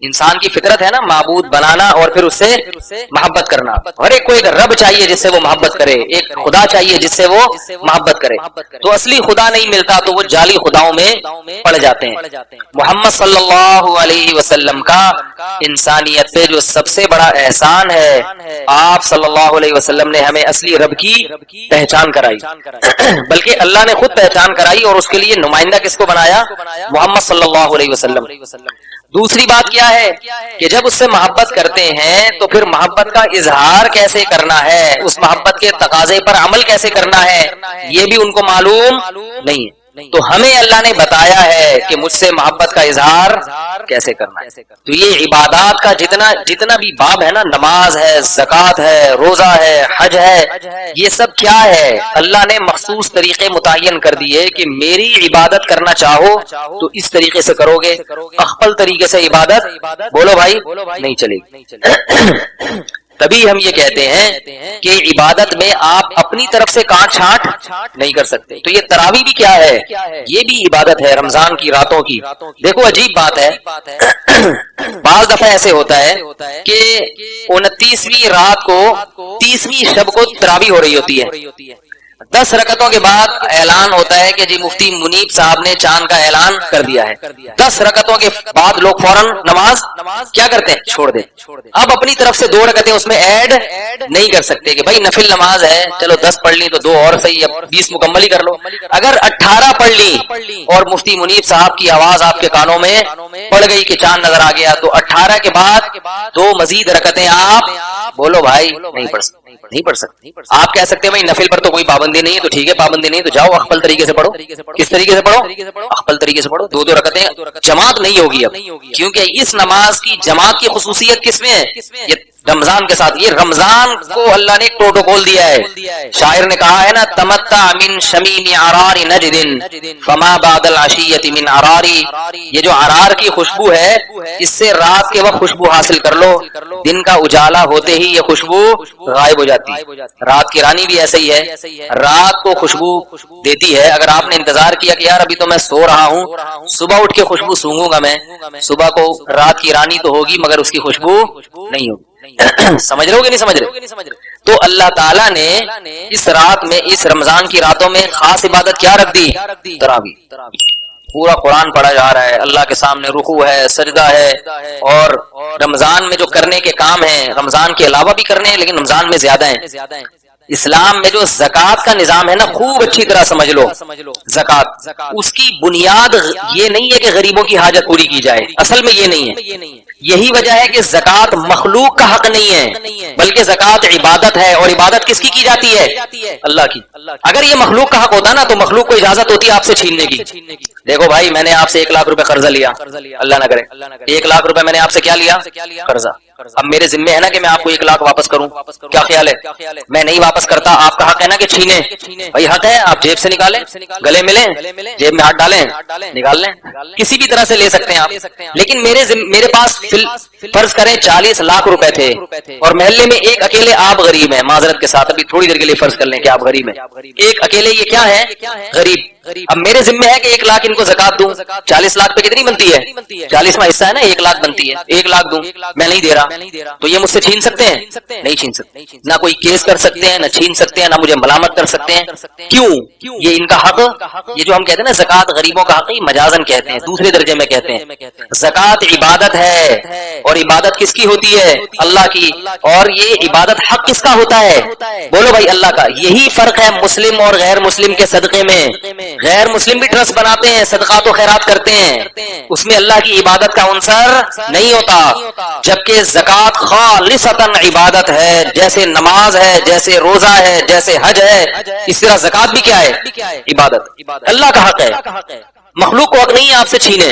انسان کی فطرت ہے نا معبود بنانا اور پھر اس سے محبت کرنا. اور ایک کو ایک رب چاہیے جس سے وہ محبت کرے, ایک خدا چاہیے جس سے وہ محبت کرے. تو اصلی خدا نہیں ملتا تو وہ جعلی خداؤں میں پڑ جاتے ہیں. محمد صلی اللہ علیہ وسلم کا انسانیت پہ جو سب سے بڑا احسان ہے, آپ صلی اللہ علیہ وسلم نے ہمیں اصلی رب کی پہچان کرائی, بلکہ اللہ نے خود پہچان کرائی اور اس کے لیے نمائندہ کس کو بنایا؟ محمد صلی اللہ علیہ وسلم. دوسری بات کیا ہے کہ جب اس سے محبت کرتے ہیں تو پھر محبت کا اظہار کیسے کرنا ہے, اس محبت کے تقاضے پر عمل کیسے کرنا ہے, یہ بھی ان کو معلوم نہیں ہے. تو ہمیں اللہ نے بتایا ہے کہ مجھ سے محبت کا اظہار کیسے کرنا ہے. تو یہ عبادات کا جتنا بھی باب ہے نا, نماز ہے, زکوٰۃ ہے, روزہ ہے, حج ہے, یہ سب کیا ہے؟ اللہ نے مخصوص طریقے متعین کر دیے کہ میری عبادت کرنا چاہو تو اس طریقے سے کرو گے, اخفل طریقے سے عبادت بولو بھائی نہیں چلے گی. تبھی ہم یہ کہتے ہیں کہ عبادت میں آپ اپنی طرف سے کانٹ چھانٹ نہیں کر سکتے. تو یہ تراویح بھی کیا ہے؟ یہ بھی عبادت ہے رمضان کی راتوں کی. دیکھو عجیب بات ہے, بعض دفعہ ایسے ہوتا ہے کہ 29ویں رات کو 30ویں شب کو تراویح ہو رہی ہوتی ہے, 10 رکعتوں کے بعد اعلان ہوتا ہے کہ جی مفتی منیب صاحب نے چاند کا اعلان کر دیا ہے. 10 رکعتوں کے بعد لوگ فوراً نماز کیا کرتے ہیں؟ چھوڑ دیں. اب اپنی طرف سے 2 رکعتیں اس میں ایڈ نہیں کر سکتے کہ بھائی نفل نماز ہے, چلو 10 پڑھ لی تو 2 اور صحیح, اب 20 مکمل ہی کر لو. اگر 18 پڑھ لی اور مفتی منیب صاحب کی آواز آپ کے کانوں میں پڑ گئی کہ چاند نظر آ گیا, تو 18 کے بعد 2 مزید رکعتیں آپ بولو بھائی نہیں پڑھ سکتے. آپ کہہ سکتے ہیں بھائی نفل پر تو کوئی پابندی نہیں ہے, تو ٹھیک ہے پابندی نہیں تو جاؤ اخفل طریقے سے پڑھو. کس طریقے سے پڑھو؟ اخفل طریقے سے پڑھو. 2 رکعتیں جماعت نہیں ہوگی اب, کیونکہ اس نماز کی جماعت کی خصوصیت کس میں ہے؟ یہ رمضان کے ساتھ. یہ رمضان کو اللہ نے ایک پروٹوکول دیا ہے. شاعر نے کہا ہے نا, تمتع من شمیم عرار نجد فما بعد العشیۃ من عراری. یہ جو عرار کی خوشبو ہے اس سے رات کے وقت خوشبو حاصل کر لو, دن کا اجالا ہوتے ہی یہ خوشبو غائب ہو جاتی ہے. رات کی رانی بھی ایسا ہی ہے, رات کو خوشبو دیتی ہے. اگر آپ نے انتظار کیا کہ یار ابھی تو میں سو رہا ہوں, صبح اٹھ کے خوشبو سونگوں گا میں, صبح کو رات کی رانی تو ہوگی مگر اس کی خوشبو نہیں ہوگی. سمجھ رہے ہو کہ نہیں سمجھ رہے؟ تو اللہ تعالیٰ نے اس رات میں, اس رمضان کی راتوں میں خاص عبادت کیا رکھ دی؟ تراویح. پورا قرآن پڑھا جا رہا ہے, اللہ کے سامنے رکوع ہے, سجدہ ہے, اور رمضان میں جو کرنے کے کام ہیں رمضان کے علاوہ بھی کرنے ہیں لیکن رمضان میں زیادہ ہیں. اسلام میں جو زکوٰۃ کا نظام ہے نا, خوب اچھی طرح سمجھ لو. زکوٰۃ اس کی بنیاد یہ نہیں ہے کہ غریبوں کی حاجت پوری کی جائے, اصل میں یہ نہیں ہے. یہی وجہ ہے کہ زکوٰۃ مخلوق کا حق نہیں ہے بلکہ زکوٰۃ عبادت ہے, اور عبادت کس کی جاتی ہے؟ اللہ کی. اگر یہ مخلوق کا حق ہوتا نا تو مخلوق کو اجازت ہوتی ہے آپ سے چھیننے کی. دیکھو بھائی میں نے آپ سے 1 لاکھ روپے قرضہ لیا, اللہ نہ کرے 1 لاکھ روپے میں نے آپ سے کیا لیا؟ قرضہ. اب میرے ذمے ہے نا کہ میں آپ کو 1 لاکھ واپس کروں. کیا خیال ہے؟ میں نہیں واپس کرتا, آپ کا حق ہے نا کہ چھینے. بھائی حق ہے, آپ جیب سے نکالیں, گلے ملیں, جیب میں ہاتھ ڈالیں, نکال لیں, کسی بھی طرح سے لے سکتے ہیں آپ. لیکن میرے پاس فرض کریں 40 لاکھ روپے تھے اور محلے میں ایک اکیلے آپ غریب ہیں, معذرت کے ساتھ ابھی تھوڑی دیر کے لیے فرض کر لیں کہ آپ غریب ہیں, ایک اکیلے یہ کیا ہے؟ غریب. اب میرے ذمہ ہے کہ 1 لاکھ ان کو زکات دوں. 40 لاکھ پہ کتنی بنتی ہے؟ 40واں حصہ ہے نا, 1 لاکھ بنتی ہے. 1 لاکھ دوں, میں نہیں دے رہا, تو یہ مجھ سے چھین سکتے ہیں؟ نہیں چھین سکتے. نہ کوئی کیس کر سکتے ہیں, نہ چھین سکتے ہیں, نہ مجھے ملامت کر سکتے ہیں. کیوں؟ یہ ان کا حق, یہ جو ہم کہتے ہیں نا زکات غریبوں کا حق, یہ مجازن کہتے ہیں, دوسرے درجے میں کہتے ہیں. زکات عبادت ہے, اور عبادت کس کی ہوتی ہے؟ اللہ کی. اور یہ عبادت حق کس کا ہوتا ہے؟ بولو بھائی اللہ کا. یہی فرق ہے مسلم اور غیر مسلم کے صدقے میں. غیر مسلم بھی ٹرسٹ بناتے ہیں, صدقات و خیرات کرتے ہیں, اس میں اللہ کی عبادت کا عنصر نہیں ہوتا, جبکہ زکات خالصتاً عبادت ہے. جیسے نماز ہے, جیسے روزہ ہے, جیسے حج ہے, اس طرح زکات بھی کیا ہے؟ عبادت. اللہ کا حق ہے, مخلوق کو حق نہیں ہے آپ سے چھینے.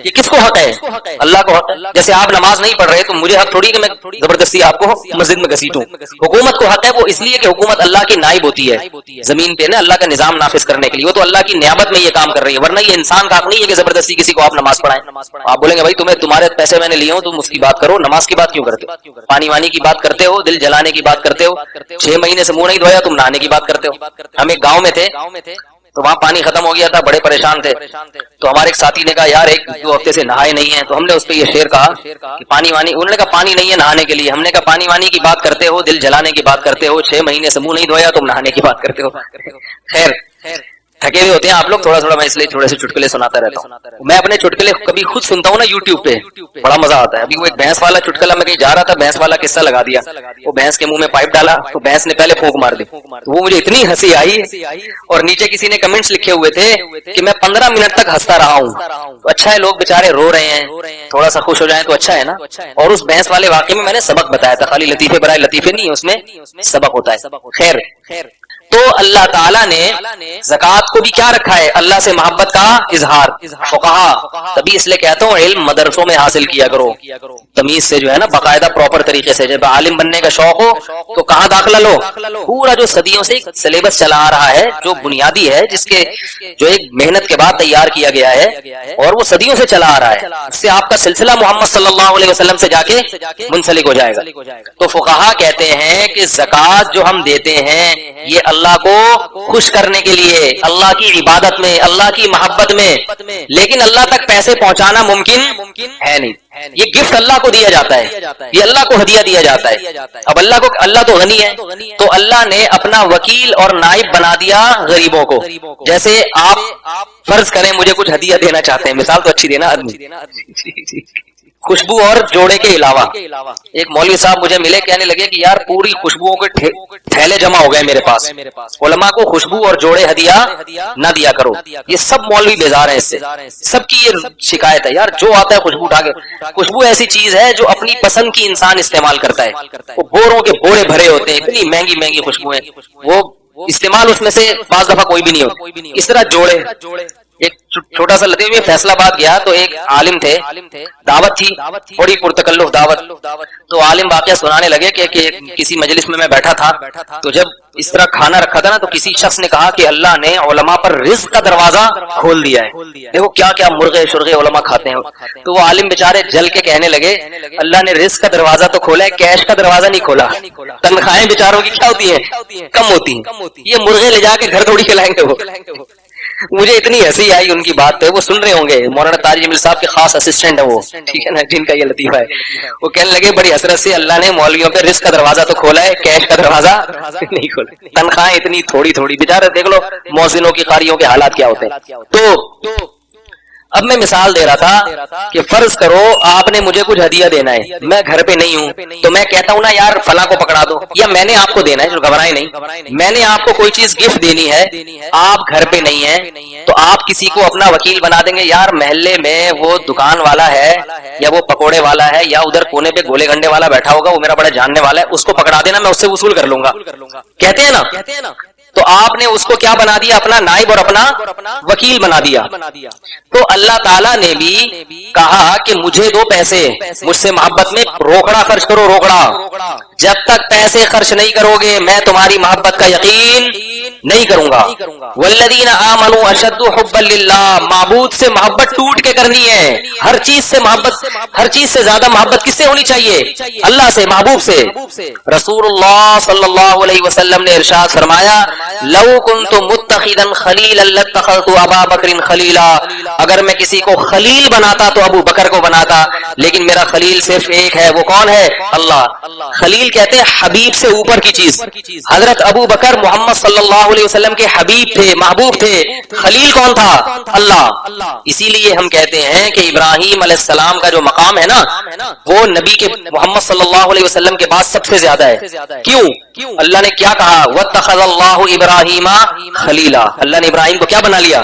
یہ کس کو حق ہے؟ اللہ کو حق ہے. جیسے آپ نماز نہیں پڑھ رہے تو مجھے حق تھوڑی کہ میں زبردستی آپ کو مسجد میں گھسیٹوں. حکومت کو حق ہے, وہ اس لیے کہ حکومت اللہ کی نائب ہوتی ہے زمین پہ نا, اللہ کا نظام نافذ کرنے کے لیے, وہ تو اللہ کی نیابت میں یہ کام کر رہی ہے. ورنہ یہ انسان کا حق نہیں ہے کہ زبردستی کسی کو آپ نماز پڑھائیں. آپ بولیں گے بھائی تمہارے پیسے میں نے لیے ہوں, تم اس کی بات کرو, نماز کی بات کیوں کرتے ہو؟ پانی وانی کی بات کرتے ہو, دل جلانے کی بات کرتے ہو, 6 مہینے سے منہ نہیں دھویا تم نہانے کی بات کرتے ہو. ہم ایک گاؤں میں تھے, تو وہاں پانی ختم ہو گیا تھا, بڑے پریشان تھے. تو ہمارے ایک ساتھی نے کہا یار 1-2 ہفتے سے نہائے نہیں ہیں. تو ہم نے اس پہ یہ شعر کہا کہ پانی وانی, انہوں نے کہا پانی نہیں ہے نہانے کے لیے. ہم نے کہا پانی وانی کی بات کرتے ہو, دل جلانے کی بات کرتے ہو, 6 مہینے سے منہ نہیں دھویا, تم نہانے کی بات کرتے ہو. خیر تھکے ہوئے ہوتے ہیں آپ لوگ, تھوڑا میں اس لیے تھوڑے سے چٹکلے سناتا رہتا ہوں. میں اپنے چٹکلے کبھی خود سنتا ہوں نا یوٹیوب پہ, بڑا مزہ آتا ہے. ابھی وہ ایک بھینس والا چٹکلا, میں کہیں جا رہا تھا, بھینس والا قصہ لگا دیا. وہ بھینس کے منہ میں پائپ ڈالا تو بھینس نے پہلے پھونک مار دی. تو وہ مجھے اتنی ہنسی آئی, اور نیچے کسی نے کمنٹس لکھے ہوئے تھے کہ میں 15 منٹ تک ہنستا رہا ہوں. تو اچھا ہے, لوگ بےچارے رو رہے ہیں, تھوڑا سا خوش ہو جائیں تو اچھا ہے نا. اور اس بھینس والے واقعے میں نے سبق بتایا تھا, خالی لطیفے برائے لطیفے نہیں, اس میں سبق ہوتا ہے. خیر تو اللہ تعالیٰ نے زکوٰۃ کو بھی کیا رکھا ہے, اللہ سے محبت کا اظہار. فقہا تبھی اس لیے کہتا ہوں علم مدرسوں میں حاصل کیا کرو, تمیز سے جو ہے نا, باقاعدہ پراپر طریقے سے. جب عالم بننے کا شوق ہو تو کہاں داخلہ لو, پورا جو صدیوں سے سلیبس چلا آ رہا ہے, جو بنیادی ہے, جس کے جو ایک محنت کے بعد تیار کیا گیا ہے, اور وہ صدیوں سے چلا آ رہا ہے, اس سے آپ کا سلسلہ محمد صلی اللہ علیہ وسلم سے جا کے منسلک ہو جائے گا. تو فقہا کہتے ہیں کہ زکوٰۃ جو ہم دیتے ہیں یہ اللہ کو خوش کرنے کے لیے, اللہ کی عبادت میں, اللہ کی محبت میں. لیکن اللہ تک پیسے پہنچانا ممکن ہے نہیں, یہ گفٹ اللہ کو دیا جاتا ہے, یہ اللہ کو ہدیہ دیا جاتا ہے. اب اللہ تو غنی ہے, تو اللہ نے اپنا وکیل اور نائب بنا دیا غریبوں کو. جیسے آپ فرض کریں مجھے کچھ ہدیہ دینا چاہتے ہیں, مثال تو اچھی دینا آدمی, خوشبو اور جوڑے کے علاوہ. ایک مولوی صاحب مجھے ملے, کہنے لگے کہ یار پوری خوشبوؤں کے تھیلے جمع ہو گئے میرے پاس, علماء کو خوشبو اور جوڑے ہدیہ نہ دیا کرو. یہ سب مولوی بیزار ہیں اس سے, سب کی یہ شکایت ہے, یار جو آتا ہے خوشبو اٹھا کے. خوشبو ایسی چیز ہے جو اپنی پسند کی انسان استعمال کرتا ہے. وہ بوروں کے بورے بھرے ہوتے ہیں, اتنی مہنگی خوشبوئیں, وہ استعمال اس میں سے بعض دفعہ کوئی بھی نہیں ہوتا. اس طرح جوڑے, ایک چھوٹا سا لطیفہ, میں فیصلہ آباد گیا تو ایک عالم تھے, دعوت تھی, بڑی پرتکلف دعوت. تو عالم واقعہ سنانے لگے کہ کسی مجلس میں بیٹھا تھا, تو جب اس طرح کھانا رکھا تھا نا, تو کسی شخص نے کہا کہ اللہ نے علماء پر رزق کا دروازہ کھول دیا ہے, دیکھو کیا کیا مرغے شرغے علماء کھاتے ہیں. تو وہ عالم بیچارے جل کے کہنے لگے اللہ نے رزق کا دروازہ تو کھولا ہے, کیش کا دروازہ نہیں کھولا. تنخواہیں بیچاروں کی کیا ہوتی ہیں, کم ہوتی ہیں, یہ مرغے لے جا کے گھر تھوڑی کھلائیں گے وہ. مجھے اتنی ہنسی آئی ان کی بات پہ, وہ سن رہے ہوں گے, مولانا طارق جمیل صاحب کے خاص اسسٹنٹ ہے وہ, ٹھیک ہے نا, جن کا یہ لطیفہ ہے. وہ کہنے لگے بڑی حسرت سے اللہ نے مولویوں پہ رزق کا دروازہ تو کھولا ہے, کیش کا دروازہ نہیں کھولا. تنخواہیں اتنی تھوڑی بیچارے, دیکھ لو مؤذنوں کی قاریوں کے حالات کیا ہوتے ہیں. تو اب میں مثال دے رہا تھا کہ فرض کرو آپ نے مجھے کچھ ہدیہ دینا ہے, میں گھر پہ نہیں ہوں, تو میں کہتا ہوں نا یار فلاں کو پکڑا دو, یا میں نے آپ کو دینا ہے, جو گھبرائے نہیں, میں نے آپ کو کوئی چیز گفٹ دینی ہے, آپ گھر پہ نہیں ہیں, تو آپ کسی کو اپنا وکیل بنا دیں گے, یار محلے میں وہ دکان والا ہے, یا وہ پکوڑے والا ہے, یا ادھر کونے پہ گولے گنڈے والا بیٹھا ہوگا, وہ میرا بڑا جاننے والا ہے, اس کو پکڑا دینا, میں اس سے وصول کر لوں گا, کہتے ہیں نا. تو آپ نے اس کو کیا بنا دیا, اپنا نائب اور اپنا وکیل بنا دیا. تو اللہ تعالیٰ نے بھی کہا کہ مجھے دو پیسے, مجھ سے محبت میں روکڑا خرچ کرو, روکڑا. جب تک پیسے خرچ نہیں کرو گے میں تمہاری محبت کا یقین نہیں کروں گا. والذین آمنوا اشد حبا للہ, معبود سے محبت ٹوٹ کے کرنی ہے. ہر چیز سے محبت, ہر چیز سے زیادہ محبت کس سے ہونی چاہیے, اللہ سے, محبوب سے. رسول اللہ صلی اللہ علیہ وسلم نے ارشاد فرمایا لو کنت متخذا خلیلا لاتخذت ابا بکر خلیلا, اگر میں کسی کو خلیل بناتا تو ابو بکر کو بناتا, لیکن میرا خلیل صرف ایک ہے, وہ کون ہے, اللہ. خلیل کہتے ہیں حبیب سے اوپر کی چیز. حضرت ابو بکر محمد صلی اللہ علیہ وسلم کے حبیب تھے, محبوب تھے. خلیل کون تھا, اللہ. اسی لیے ہم کہتے ہیں کہ ابراہیم علیہ السلام کا جو مقام ہے نا, وہ نبی کے محمد صلی اللہ علیہ وسلم کے بعد سب سے زیادہ ہے. کیوں, اللہ نے کیا کہا, واتخذ اللہ ابراہیم خلیلا, اللہ نے ابراہیم کو کیا بنا لیا,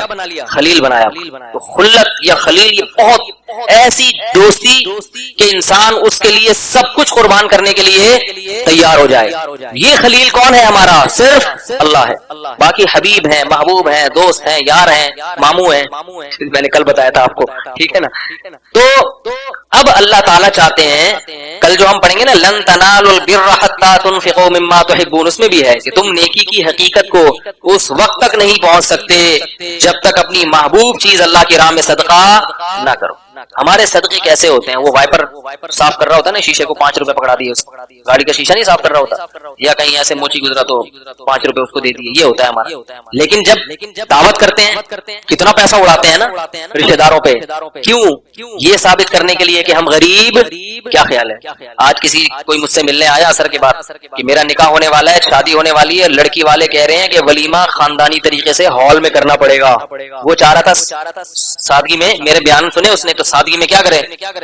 خلیل بنایا. تو خلت یا خلیل یہ بہت ایسی دوستی کہ انسان اس کے لیے سب کچھ قربان کرنے کے لیے تیار ہو جائے. یہ خلیل کون ہے ہمارا, صرف اللہ ہے. باقی حبیب ہیں, محبوب ہیں, دوست ہیں, یار ہیں, ماموں ہیں, میں نے کل بتایا تھا آپ کو, ٹھیک ہے نا. تو اب اللہ تعالیٰ چاہتے ہیں, کل جو ہم پڑھیں گے نا لن تنالوا البر حتى تنفقوا مما تحبون, اس میں بھی ہے کہ تم نیکی کی حقیقت کو اس وقت تک نہیں پہنچ سکتے جب تک اپنی محبوب چیز اللہ کی راہ میں صدقہ نہ کرو. ہمارے صدقے کیسے ہوتے ہیں؟ وہ وائپر صاف کر رہا ہوتا ہے نا شیشے کو، 5 روپے پکڑا دیے، گاڑی کا شیشہ نہیں صاف کر رہا ہوتا، یا کہیں ایسے موچی گزرا تو 5 روپے اس کو دے دیے، یہ ہوتا ہے ہمارا۔ لیکن جب دعوت کرتے ہیں کتنا پیسہ اڑاتے ہیں نا رشتہ داروں پہ، کیوں؟ یہ ثابت کرنے کے لیے کہ ہم غریب۔ کیا خیال ہے آج کسی کوئی مجھ سے ملنے آیا اثر کے بعد کہ میرا نکاح ہونے والا ہے، شادی ہونے والی ہے، لڑکی والے کہہ رہے ہیں کہ ولیمہ خاندانی طریقے سے ہال میں کرنا پڑے گا، وہ چاہ رہا تھا سادگی میں، میرے بیان سنے اس نے تو سادگی میں کیا کرے،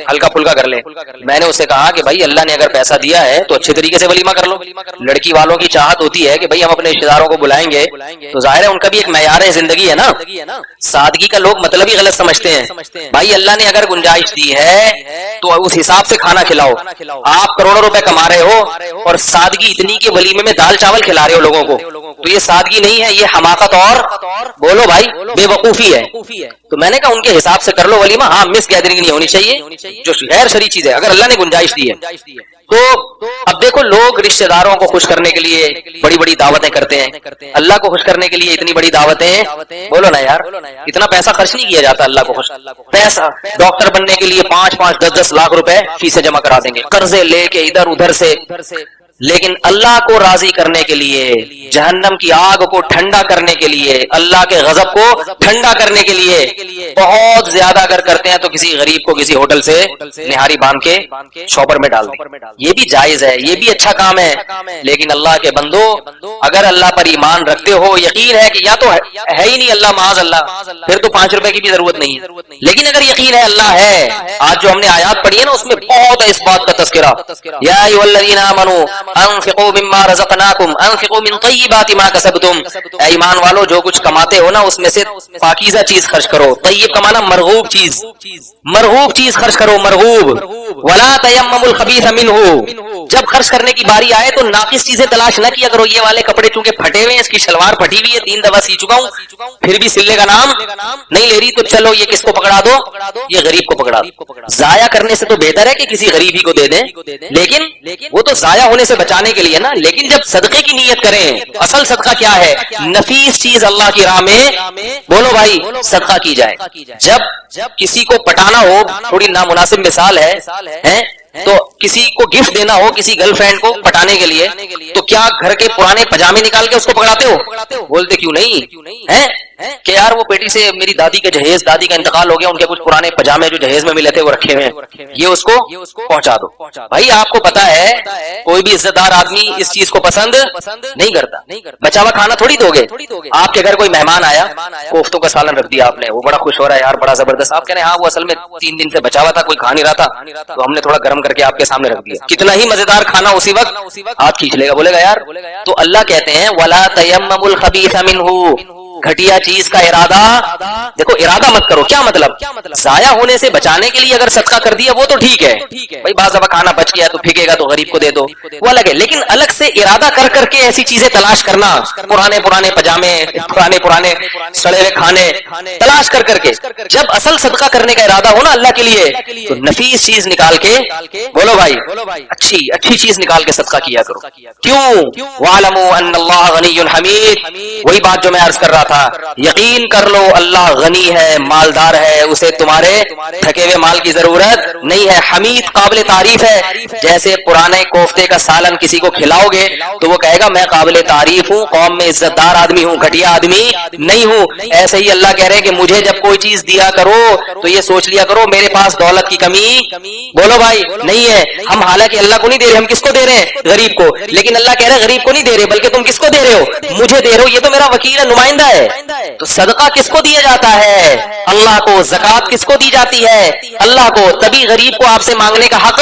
ہلکا پھلکا کر لے۔ میں نے اسے کہا کہ بھائی اللہ نے اگر پیسہ دیا ہے تو اچھے طریقے سے ولیمہ کر لو۔ لڑکی والوں کی چاہت ہوتی ہے کہ بھائی ہم اپنے رشتہ داروں کو بلائیں گے تو ظاہر ہے ان کا بھی ایک معیار زندگی ہے نا، سادگی کا لوگ مطلب ہی غلط سمجھتے ہیں۔ بھائی اللہ نے اگر گنجائش دی ہے تو اس حساب سے کھانا کھلاؤ۔ آپ کروڑوں روپے کما رہے ہو اور سادگی اتنی کہ ولیمے میں دال چاول کھلا رہے ہو لوگوں کو، تو یہ سادگی نہیں ہے، یہ حماقت اور بولو بھائی بے وقوفی ہے۔ تو میں نے کہا ان کے حساب سے کر لو ولیمہ، ہاں مس گیدرنگ نہیں ہونی چاہیے جو غیر شرعی چیز ہے، اگر اللہ نے گنجائش دی ہے تو۔ اب دیکھو لوگ رشتہ داروں کو خوش کرنے کے لیے بڑی بڑی دعوتیں کرتے ہیں، اللہ کو خوش کرنے کے لیے اتنی بڑی دعوتیں، بولو نا یار، اتنا پیسہ خرچ نہیں کیا جاتا اللہ کو خوش۔ پیسہ ڈاکٹر بننے کے لیے 5-5 10-10 لاکھ روپے فیسیں جمع کرا دیں گے، قرضے لے کے ادھر ادھر سے، لیکن اللہ کو راضی کرنے کے لیے، جہنم کی آگ کو ٹھنڈا کرنے کے لیے، اللہ کے غضب کو ٹھنڈا کرنے کے لیے بہت زیادہ اگر کرتے ہیں تو کسی غریب کو کسی ہوٹل سے نہاری باندھ کے شوپر میں ڈال دیں، یہ بھی جائز ہے، یہ بھی اچھا کام ہے۔ لیکن اللہ کے بندو اگر اللہ پر ایمان رکھتے ہو، یقین ہے کہ یا تو ہے ہی نہیں اللہ معاذ اللہ، پھر تو 5 روپے کی بھی ضرورت نہیں ہے، لیکن اگر یقین ہے اللہ ہے، آج جو ہم نے آیات پڑھی ہے نا اس میں بہت ہے اس بات کا تذکرہ، یا ایھا الذین آمنوا انفقوا مما رزقناکم انفقوا من طیبات ما کسبتم، اے ایمان والو جو کچھ کماتے ہو نا اس میں سے پاکیزہ چیز خرچ کرو، طیب کمانا مرغوب چیز، مرغوب چیز خرچ کرو، مرغوب، ولا تیمموا الخبیث منہ، جب خرچ کرنے کی باری آئے تو ناقص چیزیں تلاش نہ کیا کرو، یہ والے کپڑے چونکہ پھٹے ہوئے ہیں، اس کی شلوار پھٹی ہوئی ہے، 3 دفعہ سی چکا ہوں پھر بھی سلے کا نام نہیں لے رہی، تو چلو یہ کس کو پکڑا دو، یہ غریب کو پکڑا دو۔ ضائع کرنے سے تو بہتر ہے کہ کسی غریب ہی کو دے دیں، لیکن وہ تو ضائع ہونے سے بچانے کے لیے نا، لیکن جب صدقے کی نیت کریں، اصل صدقہ کیا ہے، نفیس چیز اللہ کی راہ میں، بولو بھائی صدقہ کی جائے۔ جب کسی کو پٹانا ہو، تھوڑی نامناسب مثال ہے، تو کسی کو گفٹ دینا ہو کسی گرل فرینڈ کو پٹانے کے لیے، تو کیا گھر کے پرانے پجامے نکال کے اس کو پکڑاتے ہو؟ بولتے کیوں نہیں ہے کہ یار وہ بیٹی سے میری دادی کے جہیز، دادی کا انتقال ہو گیا، ان کے کچھ پرانے پجامے جو جہیز میں ملے تھے وہ رکھے ہوئے ہیں، یہ اس کو پہنچا دو۔ بھائی آپ کو پتا ہے کوئی بھی عزت دار آدمی اس چیز کو پسند نہیں کرتا، بچا ہوا کھانا تھوڑی دو گے۔ آپ کے گھر کوئی مہمان آیا، کوفتوں کا سالن رکھ دیا آپ نے، وہ بڑا خوش ہو رہا ہے یار بڑا زبردست، آپ کہہ رہے ہیں ہاں وہ اصل میں 3 دن سے بچا ہوا تھا، کوئی کھا نہیں رہا تھا تو ہم نے تھوڑا گرم کر کے آپ کے سامنے رکھ دیا، کتنا ہی مزیدار کھانا اسی وقت ہاتھ کھینچ لے گا، بولے گا یار۔ تو اللہ کہتے ہیں وَلَا تَيَمَّمُوا الْخَبِيثَ مِنْهُ، گھٹیا چیز کا ارادہ، دیکھو ارادہ مت کرو، کیا مطلب، ضائع ہونے سے بچانے کے لیے اگر صدقہ کر دیا وہ تو ٹھیک ہے، بھائی بعض دفعہ کھانا بچ گیا تو پھینکے گا تو غریب کو دے دو، وہ الگ ہے، لیکن الگ سے ارادہ کر کے ایسی چیزیں تلاش کرنا، پرانے پجامے، پرانے سڑے ہوئے کھانے تلاش کر کے، جب اصل صدقہ کرنے کا ارادہ ہو نا اللہ کے لیے تو نفیس چیز نکال کے، بولو بھائی اچھی چیز نکال کے صدقہ کیا کرو۔ کیوں؟ وَاعْلَمُوا أَنَّ اللَّهَ غَنِيٌّ حَمِيدٌ، وہی بات جو میں عرض کر رہا تھا، یقین کر لو اللہ غنی ہے، مالدار ہے، اسے تمہارے تھکے ہوئے مال کی ضرورت نہیں ہے، حمید قابل تعریف ہے۔ جیسے پرانے کوفتے کا سالن کسی کو کھلاؤ گے تو وہ کہے گا میں قابل تعریف ہوں، قوم میں عزت دار آدمی ہوں، گھٹیا آدمی نہیں ہوں، ایسے ہی اللہ کہہ رہے ہیں کہ مجھے جب کوئی چیز دیا کرو تو یہ سوچ لیا کرو میرے پاس دولت کی کمی، بولو بھائی نہیں ہے، ہم حالانکہ اللہ کو نہیں دے رہے، ہم کس کو دے رہے ہیں، غریب کو، لیکن اللہ کہہ رہے ہیں غریب کو نہیں دے رہے بلکہ تم کس کو دے رہے ہو، مجھے دے رہے ہو، یہ تو میرا وکیل ہے، نمائندہ ہے۔ تو صدقہ کس کو دیا جاتا ہے، اللہ کو، زکوٰۃ کس کو دی جاتی ہے، اللہ کو، تبھی غریب کو آپ سے مانگنے کا حق،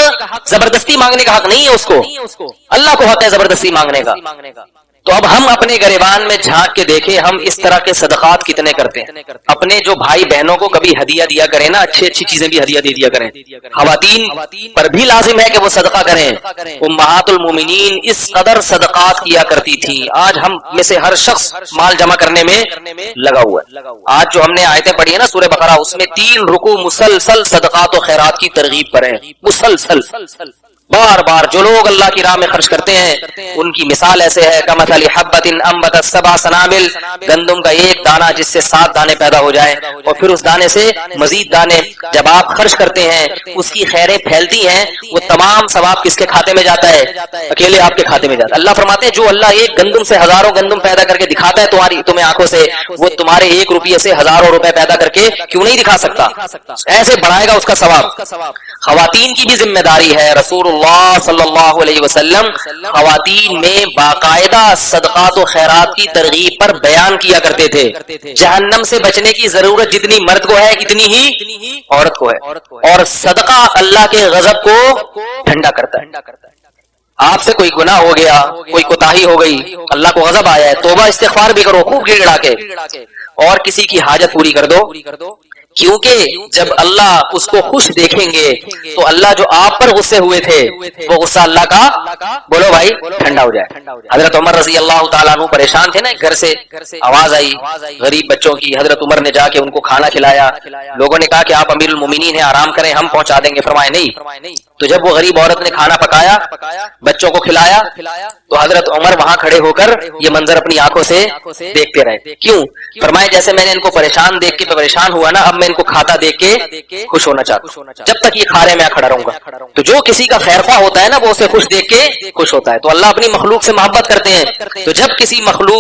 زبردستی مانگنے کا حق نہیں ہے اس کو، اللہ کو حق ہے زبردستی مانگنے کا۔ تو اب ہم اپنے گریبان میں جھانک کے دیکھیں ہم اس طرح کے صدقات کتنے کرتے ہیں، اپنے جو بھائی بہنوں کو کبھی ہدیہ دیا کریں نا، اچھی چیزیں بھی ہدیہ دے دیا کریں، خواتین پر بھی لازم ہے کہ وہ صدقہ کریں، امہات المومنین اس قدر صدقات کیا کرتی تھی، آج ہم میں سے ہر شخص مال جمع کرنے میں لگا ہوا ہے۔ آج جو ہم نے آیتیں پڑھی ہیں نا سورہ بقرہ، اس میں 3 رکوع مسلسل صدقات و خیرات کی ترغیب پر ہیں، مسلسل بار بار جو لوگ اللہ کی راہ میں خرچ کرتے ہیں ان کی مثال ایسے ہے کمثل حبۃ انبتت سبع سنابل، گندم کا ایک دانہ جس سے 7 دانے پیدا ہو جائیں اور پھر اس دانے سے مزید دانے جب آپ خرچ کرتے ہیں اس کی خیریں پھیلتی ہیں، وہ تمام ثواب کس کے کھاتے میں جاتا ہے؟ اکیلے آپ کے کھاتے میں جاتا ہے۔ اللہ فرماتے ہیں جو اللہ ایک گندم سے ہزاروں گندم پیدا کر کے دکھاتا ہے تمہیں آنکھوں سے، وہ تمہارے 1 روپیے سے ہزاروں روپے پیدا کر کے کیوں نہیں دکھا سکتا؟ ایسے بڑھائے گا اس کا ثواب۔ خواتین کی بھی ذمہ داری ہے، رسول اللہ صلی اللہ علیہ وسلم خواتین میں باقاعدہ صدقات و خیرات کی ترغیب پر بیان کیا کرتے تھے۔ جہنم سے بچنے کی ضرورت جتنی مرد کو ہے اتنی ہی عورت کو ہے، اور صدقہ اللہ کے غضب کو ٹھنڈا کرتا ہے۔ آپ سے کوئی گناہ ہو گیا، کوئی کوتاہی ہو گئی، اللہ کو غضب آیا ہے، توبہ استغفار بھی کرو خوب گڑ گڑا کے، اور کسی کی حاجت پوری کر دو، کیونکہ جب اللہ اس کو خوش دیکھیں گے تو اللہ جو آپ پر غصے ہوئے تھے وہ غصہ اللہ کا بولو بھائی ٹھنڈا ہو جائے۔ حضرت عمر رضی اللہ تعالیٰ عنہ پریشان تھے نا، گھر سے آواز آئی غریب بچوں کی، حضرت عمر نے جا کے ان کو کھانا کھلایا، لوگوں نے کہا کہ آپ امیر المومنین ہیں آرام کریں ہم پہنچا دیں گے، فرمائے نہیں۔ تو جب وہ غریب عورت نے کھانا پکایا بچوں کو کھلایا تو حضرت عمر وہاں کھڑے ہو کر یہ منظر اپنی آنکھوں سے دیکھتے رہے، کیوں؟ فرمائے جیسے میں نے ان کو پریشان دیکھ کے پریشان ہوا نا، اب میں ان کو کھاتا دیکھ کے خوش ہونا چاہتا ہوں، جب تک یہ کھا رہے میں کھڑا رہوں گا۔ تو جو کسی کا خیر خواہ ہوتا ہے نا وہ اسے خوش دیکھ کے خوش ہوتا ہے، تو اللہ اپنی مخلوق سے محبت کرتے ہیں، تو جب کسی مخلوق